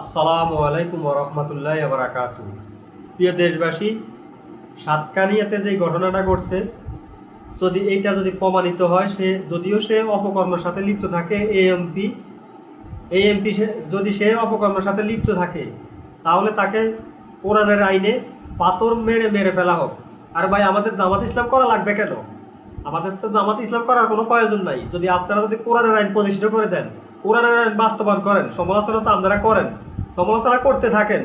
আসসালামু আলাইকুম রহমতুল্লাহ বারাকাতু। প্রিয় দেশবাসী, সাতকানিয়াতে যে ঘটনাটা ঘটছে, যদি প্রমাণিত হয়, যদিও সে অপকর্মের সাথে লিপ্ত থাকে, এএমপি যদি সে অপকর্মের সাথে লিপ্ত থাকে, তাহলে তাকে কোরআনের আইনে পাথর মেরে মেরে ফেলা হোক। আর ভাই, আমাদের জামাত ইসলাম করা লাগবে কেন? আমাদের তো জামাত ইসলাম করার কোনো প্রয়োজন নাই। আপনারা কোরআনের আইন প্রতিষ্ঠিত করে দেন, কোরআনের আইন বাস্তবায়ন করেন, সমালোচনা তো আপনারা করেন, সমালোচনা করতে থাকেন,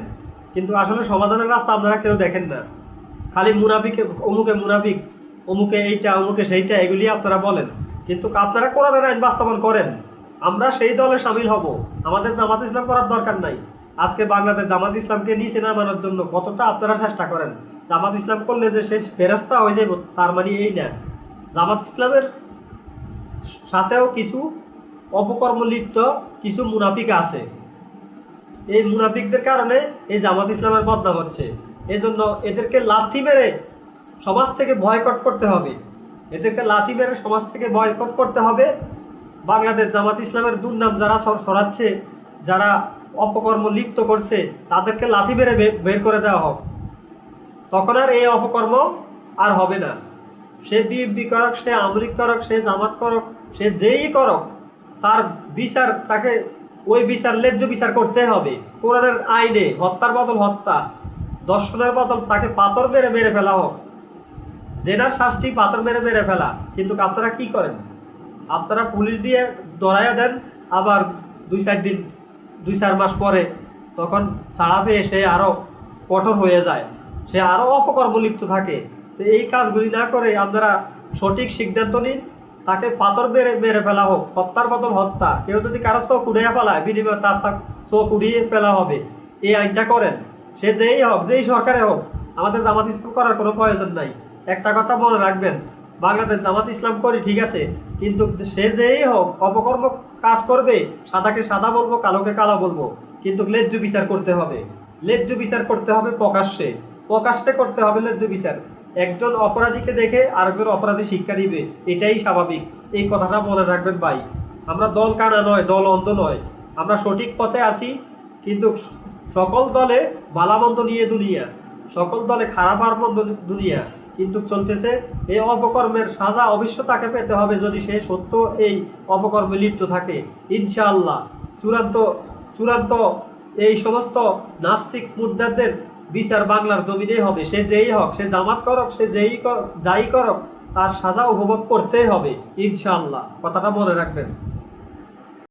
কিন্তু আসলে সমাধানের রাস্তা আপনারা কেউ দেখেন না। খালি মুনাফিকে, অমুকে মুনাফিক, অমুকে এইটা, অমুকে সেইটা, এগুলি আপনারা বলেন, কিন্তু আপনারা কোরআনের আইন বাস্তবায়ন করেন। আমরা সেই দলে সামিল হব। আমাদের জামাত ইসলাম করার দরকার নাই। আজকে বাংলাদেশ জামাত ইসলামকে নিচে নামানোর জন্য কতটা আপনারা চেষ্টা করেন। জামাত ইসলাম করলে যে সে ফেরেস্তা হয়ে যাব, তার মানে এই না। জামাত ইসলামের সাথেও কিছু অপকর্ম লিপ্ত কিছু মুনাফিক আছে। এই মুনাফিকদের কারণে এই জামাত ইসলামের বদনাম হচ্ছে। এই জন্য এদেরকে লাথি মেরে সমাজ থেকে বয়কট করতে হবে। এদেরকে লাথি মেরে সমাজ থেকে বয়কট করতে হবে। বাংলাদেশ জামাত ইসলামের দুর্নাম যারা ছড়াচ্ছে, যারা অপকর্ম লিপ্ত করছে, তাদেরকে লাথি মেরে বের করে দেওয়া হোক। তখন আর এই অপকর্ম আর হবে না। সে বিএনপি করক, সে আমলিক করক, সে জামাত করক, সে যেই করক, তার বিচার, তাকে ওই বিচার, ন্যায্য বিচার করতে হবে। কোরআনের আইনে হত্যার বদল হত্যা, দর্শনের বদল তাকে পাথর মেরে মেরে ফেলা হোক। জেনার শাস্তি পাথর মেরে মেরে ফেলা। কিন্তু আপনারা কি করেন? আপনারা পুলিশ দিয়ে ধরাইয়া দেন, আবার 2-4 মাস পরে তখন ছাড়া পেয়ে সে আরও কঠোর হয়ে যায়, সে আরও অপকর্ম লিপ্ত থাকে। তো এই কাজগুলি না করে আপনারা সঠিক সিদ্ধান্ত নিন, তাকে পাথর মেরে মেরে ফেলা হোক। হত্যার বদল হত্যা। কেউ যদি কারো চোখ উড়িয়ে ফেলায়, বিনিময়ে তার চোখ উড়িয়ে ফেলা হবে। এই আইনটা করেন। সে যেই হোক, যেই সরকারে হোক, আমাদের জামাত ইসলাম করার কোনো প্রয়োজন নাই। একটা কথা মনে রাখবেন, বাংলাদেশ জামাত ইসলাম করি ঠিক আছে, কিন্তু সে যেই হোক অপকর্ম কাজ করবে, সাদাকে সাদা বলবো, কালোকে কালো বলবো, কিন্তু ন্যায্য বিচার করতে হবে। ন্যায্য বিচার করতে হবে প্রকাশ্যে, প্রকাশ্যে করতে হবে ন্যায্য বিচার। একজন অপরাধীকে দেখে আরেকজন অপরাধী শিক্ষা দিবে, এটাই স্বাভাবিক। এই কথাটা মনে রাখবেন ভাই। আমরা দল কানা নয়, দল অন্ধ নয়। আমরা সঠিক পথে আছি, কিন্তু সকল দলে ভালামন্দ নিয়ে দুনিয়া, সকল দলে খারাপ আর মন্দ দুনিয়া কিন্তু চলতেছে। এই অপকর্মের সাজা অবশ্য তাকে পেতে হবে, যদি সে সত্য এই অপকর্মে লিপ্ত থাকে। ইনশাআল্লাহ চূড়ান্ত চূড়ান্ত এই সমস্ত নাস্তিক মুদ্রাদের বিচার বাংলার জমিনেই হবে। সে যেই হোক, সে জামাত করক, সে যাই করক, তার সাজা উপভোগ করতেই হবে ইনশাআল্লাহ। কথাটা মনে রাখবেন।